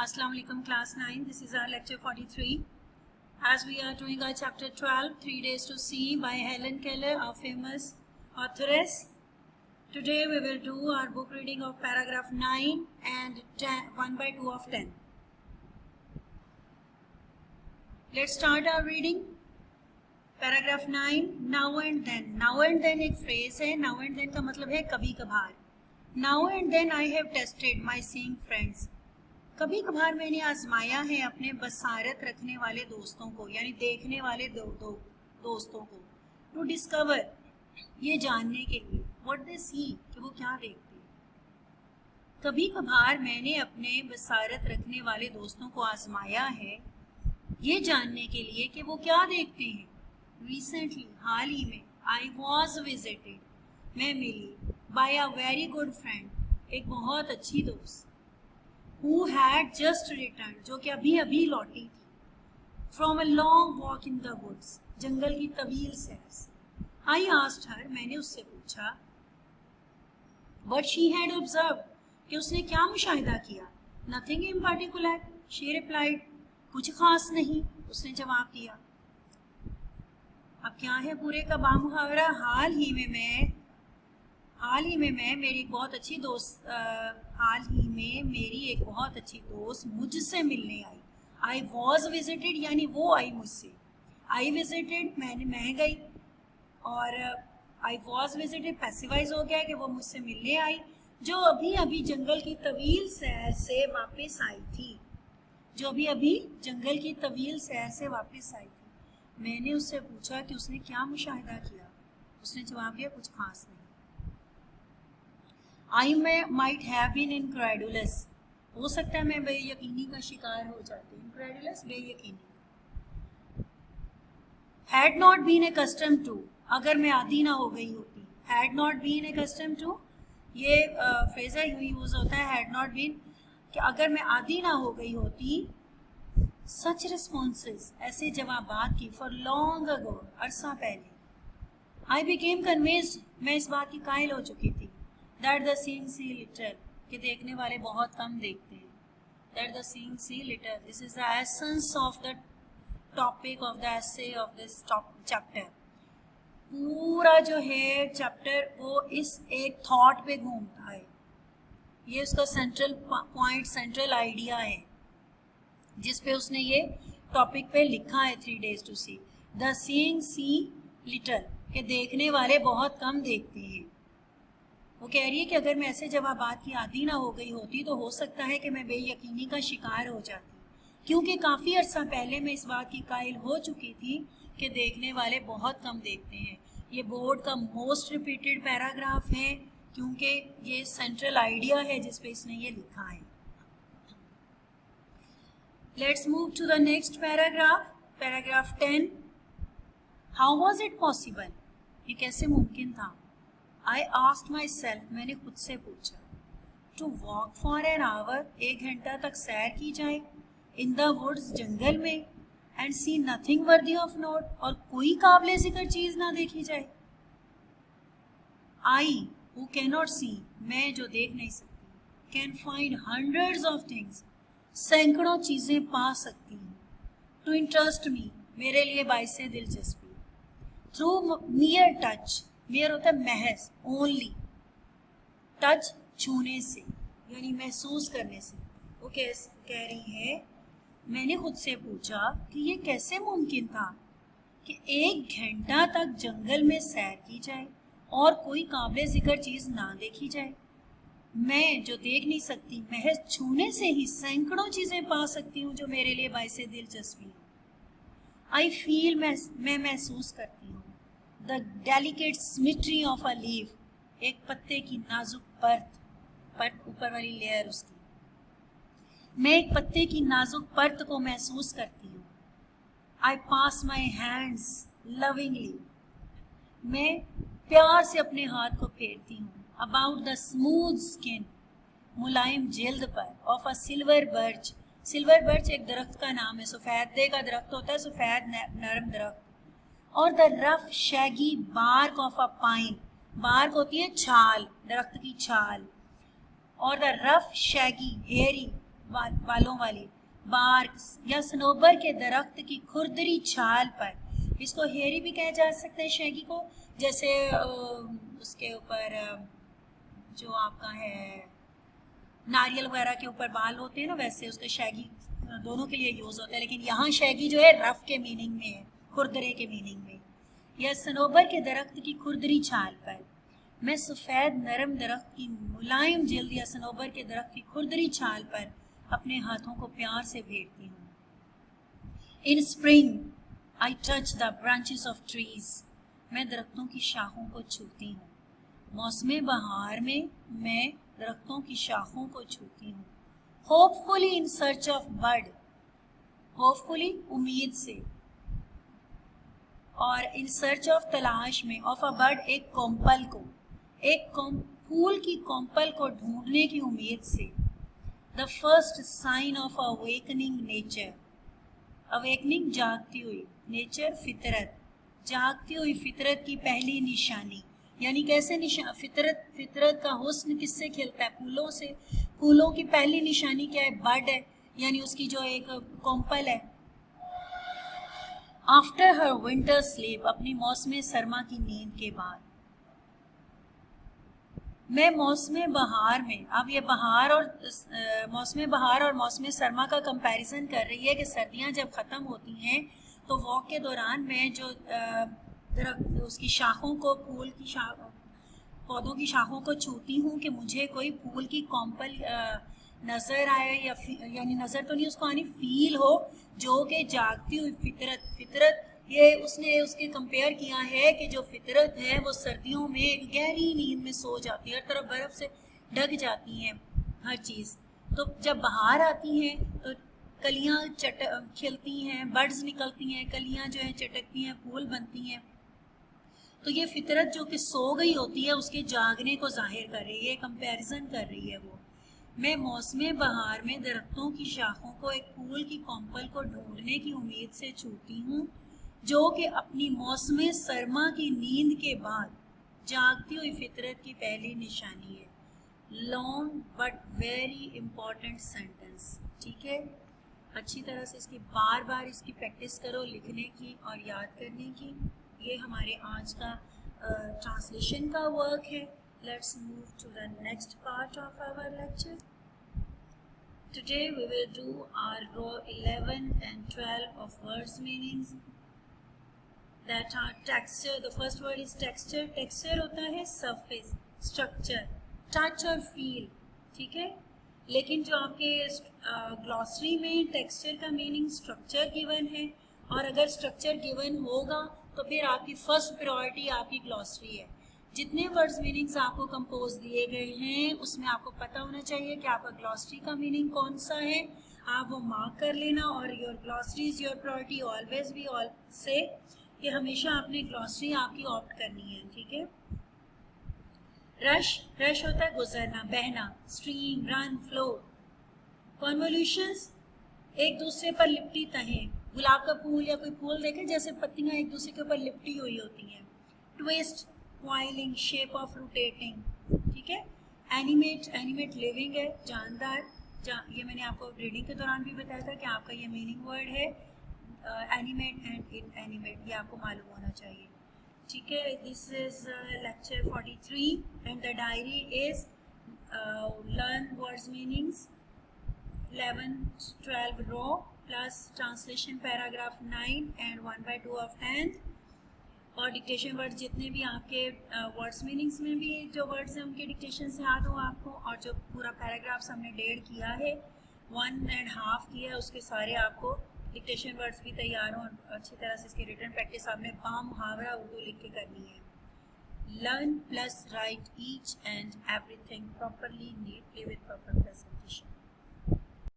Assalamu alaikum class 9. This is our lecture 43. As we are doing our chapter 12, 3 Days to See by Helen Keller, our famous authoress. Today we will do our book reading of paragraph 9 and 10, 1 by 2 of 10. Let's start our reading. Paragraph 9, now and then. Now and then एक phrase है. Now and then का मतलब है कभी कभार. Now and then I have tested my seeing friends. कभी कभार मैंने आजमाया है अपने बसारत रखने वाले दोस्तों को, यानी देखने वाले दोस्तों को. टू डिस्कवर, ये जानने के लिए. व्हाट दे सी, कि वो क्या देखते हैं. कभी कभार मैंने अपने बसारत रखने वाले दोस्तों को आजमाया है ये जानने के लिए कि वो क्या देखते हैं. रिसेंटली, हाल ही में. आई वॉज विजिटेड, मैं मिली. By a very good friend, एक बहुत अच्छी दोस्त. Who had just returned, जो कि अभी अभी लौटी थी. From a long walk in the woods, जंगल की तवील सैर से. I asked her, मैंने उससे पूछा. What she had observed, कि उसने क्या मुशाहिदा किया. Nothing in particular, she replied. कुछ खास नहीं, उसने जवाब दिया. अब क्या है पूरे का बामुहावरा. हाल ही में मेरी एक बहुत अच्छी दोस्त मुझसे मिलने आई. आई वॉज विजिटेड, यानी वो आई मुझसे. आई विजिटेड, मैं गई. और आई वॉज विजिटेड पैसिवाइज हो गया कि वो मुझसे मिलने आई, जो अभी अभी जंगल की तवील सैर से वापस आई थी. मैंने उससे पूछा कि उसने क्या मुशाहिदा किया. उसने जवाब दिया, कुछ खास नहीं. I might have been incredulous, हो सकता है मैं बेयकीनी का शिकार हो जाती. incredulous, बेयकीनी. had not been accustomed to, अगर मैं आदी ना हो गई होती. had not been accustomed to, ये फ्रेज़र यूज होता है. had not been, कि अगर मैं आदी ना हो गई होती. such responses, ऐसे जवाबात की. for long ago, अरसा पहले. I became convinced, मैं इस बात की कायल हो चुकी थी. That the seeing see little, कि देखने वाले बहुत कम देखते हैं. That the seeing see little. This is the essence of the topic of the essay of this chapter. पूरा जो है चैप्टर वो इस एक थॉट पे घूमता है. ये उसका सेंट्रल पॉइंट, सेंट्रल आइडिया है जिस पे उसने ये टॉपिक पे लिखा है. 3 days to see. The seeing see little, कि देखने वाले बहुत कम देखते हैं. वो कह रही है कि अगर मैं ऐसे जवाबात की आदी ना हो गई होती तो हो सकता है कि मैं बेयकीनी का शिकार हो जाती, क्योंकि काफ़ी अर्सा पहले मैं इस बात की कायल हो चुकी थी कि देखने वाले बहुत कम देखते हैं. ये बोर्ड का मोस्ट रिपीटेड पैराग्राफ है क्योंकि ये सेंट्रल आइडिया है जिस पे इसने ये लिखा है. Let's move to the next paragraph. Paragraph 10. How was it possible, ये कैसे मुमकिन था. I asked myself, मैंने खुद से पूछा. To walk for an hour, 1 घंटा तक सैर की जाए. In the woods, जंगल में. And see nothing worthy of note, और कोई काबिले ज़िक्र चीज़ ना देखी जाए. I, who cannot see, मैं जो देख नहीं सकती. Can find hundreds of things, सैकड़ों चीज़ें पा सकती हूँ. To interest me, मेरे लिए बाइसे दिलचस्पी. Through mere touch, मेयर होता है महज. ओनली. टच, छूने से, यानी महसूस करने से. वो कह रही है, मैंने खुद से पूछा कि ये कैसे मुमकिन था कि 1 घंटा तक जंगल में सैर की जाए और कोई काबिले ज़िक्र चीज़ ना देखी जाए. मैं जो देख नहीं सकती, महज छूने से ही सैकड़ों चीज़ें पा सकती हूँ जो मेरे लिए बाइसे दिलचस्पी है. आई फील, मैं महसूस करती हूँ. The delicate symmetry of a leaf, एक पत्ते की नाजुक परत, ऊपर वाली लेयर उसकी. मैं एक पत्ते की नाजुक परत को महसूस करती हूँ. I pass my hands lovingly, मैं प्यार से अपने हाथ को फेरती हूँ. About the smooth skin, मुलायम जिल्द पर. Of a silver birch, silver birch एक दरख्त का नाम है. सफ़ेदे का दरख्त होता है, सफ़ेद नरम दरख्त. और the rough shaggy bark of a pine, bark होती है छाल, दरख्त की छाल. और द रफ शैगी हेयरी बालों वाली, बार्क या सनोबर के दरख्त की खुरदरी छाल पर। इसको हेयरी भी कहा जा सकता है शैगी को, जैसे उसके ऊपर जो आपका है नारियल वगैरह के ऊपर बाल होते हैं ना, वैसे उसका शैगी दोनों के लिए यूज होता है, लेकिन यहाँ शैगी जो है रफ के मीनिंग में है, खुरदरे के मीनिंग में। या सनोबर के दरख्त की खुरदरी छाल पर। मैं सफ़ेद नरम दरख्त की मुलायम जल्द या सनोबर के दरख्त की खुरदरी छाल पर अपने हाथों को प्यार से फेरती हूँ। इन spring I touch the branches of trees. मैं दरख्तों की शाखों को छूती हूँ। मौसम बहार में मैं दरख्तों की शाखों को छूती हूँ। Hopefully in search of bird, hopefully उम्मीद से, और इन सर्च ऑफ तलाश में, ऑफ अ बर्ड एक कोम्पल को, एक फूल की कोम्पल को ढूंढने की उम्मीद से। The first sign of awakening nature, awakening जागती हुई, नेचर फितरत, जागती हुई फितरत की पहली निशानी। यानी कैसे फितरत का हुस्न किससे खिलता है? फूलों से। फूलों की पहली निशानी क्या है? बर्ड है, यानी उसकी जो एक कोम्पल है। आफ्टर हर विंटर स्लीप, अपनी मौसम सरमा की नींद के बाद। मैं मौसम बहार में, अब ये बहार और मौसम बहार और मौसम सरमा का कंपैरिजन कर रही है कि सर्दियां जब ख़त्म होती हैं तो वॉक के दौरान मैं जो उसकी शाखों को, फूल की पौधों की शाखों को छूती हूँ कि मुझे कोई फूल की कोम्पल नज़र आए, या यानी नज़र तो नहीं उसको आनी, फील हो, जो कि जागती हुई फितरत ये उसने उसके कंपेयर किया है कि जो फितरत है वो सर्दियों में एक गहरी नींद में सो जाती है, हर तरफ बर्फ़ से ढक जाती हैं हर चीज़। तो जब बाहर आती हैं तो कलियाँ खिलती हैं, बर्ड्स निकलती हैं, कलियाँ जो है चटकती हैं, फूल बनती हैं। तो ये फितरत जो कि सो गई होती है उसके जागने को जाहिर कर रही है, कंपैरिजन कर रही है वो। मैं मौसम बहार में दरख्तों की शाखों को एक फूल की कोम्पल को ढूंढने की उम्मीद से छूती हूँ, जो कि अपनी मौसम सरमा की नींद के बाद जागती हुई फितरत की पहली निशानी है। Long but very important sentence, ठीक है। अच्छी तरह से इसकी बार बार इसकी प्रैक्टिस करो, लिखने की और याद करने की। ये हमारे आज का ट्रांसलेशन का वर्क है। Let's move to the next part of our lecture. Today we will do our row 11 and 12 of words meanings that are texture. The first word is texture. Texture होता है surface, structure, touch और feel, ठीक है। लेकिन जो आपके glossary में texture का मीनिंग स्ट्रक्चर गिवन है, और अगर स्ट्रक्चर गिवन होगा तो फिर आपकी फर्स्ट प्रायोरिटी आपकी ग्लॉसरी है। जितने वर्ड्स मीनिंग्स आपको कंपोज दिए गए हैं उसमें आपको पता होना चाहिए कि आपका ग्लॉसरी का मीनिंग कौन सा है। आप वो मार्क कर लेना, और your glossary is your priority. Always be all से कि हमेशा अपनी ग्लॉसरी आपकी ऑप्ट करनी है, ठीक है। रश, रश होता है गुजरना, बहना, स्ट्रीम, रन, फ्लो। कॉन्वोल्यूशंस, एक दूसरे पर लिपटी तहें। गुलाब का फूल या कोई फूल देखे जैसे पत्तियां एक दूसरे के ऊपर लिपटी हुई होती हैं। Twist, coiling, shape of rotating, ठीक है। एनिमेट, एनिमेट लिविंग है, जानदार। ये मैंने आपको रीडिंग के दौरान भी बताया था कि आपका ये मीनिंग वर्ड है एनिमेट एंड इन एनिमेट, ये आपको मालूम होना चाहिए, ठीक है। This is lecture 43 and the diary is learn words meanings 11-12 row plus translation paragraph 9 and 1/2 of 10, और डिक्टेशन वर्ड जितने भी आपके वर्ड्स मीनिंग्स में भी जो वर्ड्स हैं उनके डिक्टेशन से याद हो आपको, और जो पूरा पैराग्राफ्स हमने 1.5 किया है, 1.5 किया है, उसके सारे आपको डिक्टेशन वर्ड्स भी तैयार हों। अच्छी तरह से इसकी रिटन प्रैक्टिस आपने मुहावरा उर्दू लिख के करनी है। Learn plus right each and everything properly, neatly with proper presentation.